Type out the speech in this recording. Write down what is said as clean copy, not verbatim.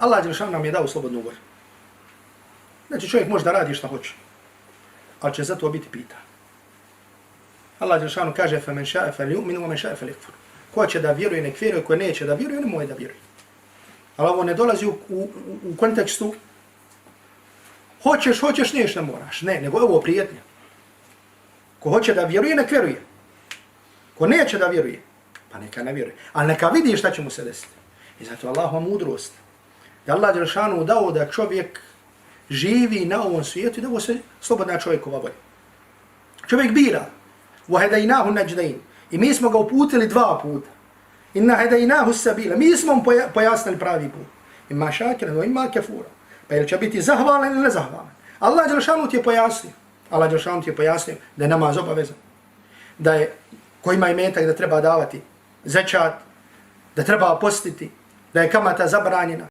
Allah Đelešanu nam je dao slobodnu volju. Znači čovjek može da radi šta hoće, ali će za to biti pitan. Allah Đelešanu kaže فَمَنْ شَاءَ فَلْيُؤْمِنُ وَمَنْ شَاءَ فَلْيَكْفُرُ. Ko će da vjeruje, nek vjeruje, ko neće da vjeruje, nemoj da vjeruje. Ali ovo ne dolazi u kontekstu hoćeš, neš ne moraš. Ne, nego ovo prijetnje. Ko hoće da vjeruje, nek vjeruje. Ko neće da vjeruje, pa neka ne vjeruje. Ali neka vidi šta će mu se desiti. I zato Allahova mudrost. Da Allah Đelešanu dao da čovjek živi na ovom svijetu i da ovo se slobodna čovjekova volja. Čovjek bira. وَهَدَيْنَاهُ النَّجْدَيْنِ. I mi smo ga uputili 2 puta. Inna hedajnahu sabila. Mi smo mu pojasnili pravi put. Ima šakiran, ima kefura. Pa ili će biti zahvalan ili nezahvalan. Allah Đelešanu ti je pojasnio. Allah Đelešanu ti je pojasnio da je namaz obavezan. Da je, ko ima imetak da treba davati zekat, da treba postiti, da je kamata zabranjena.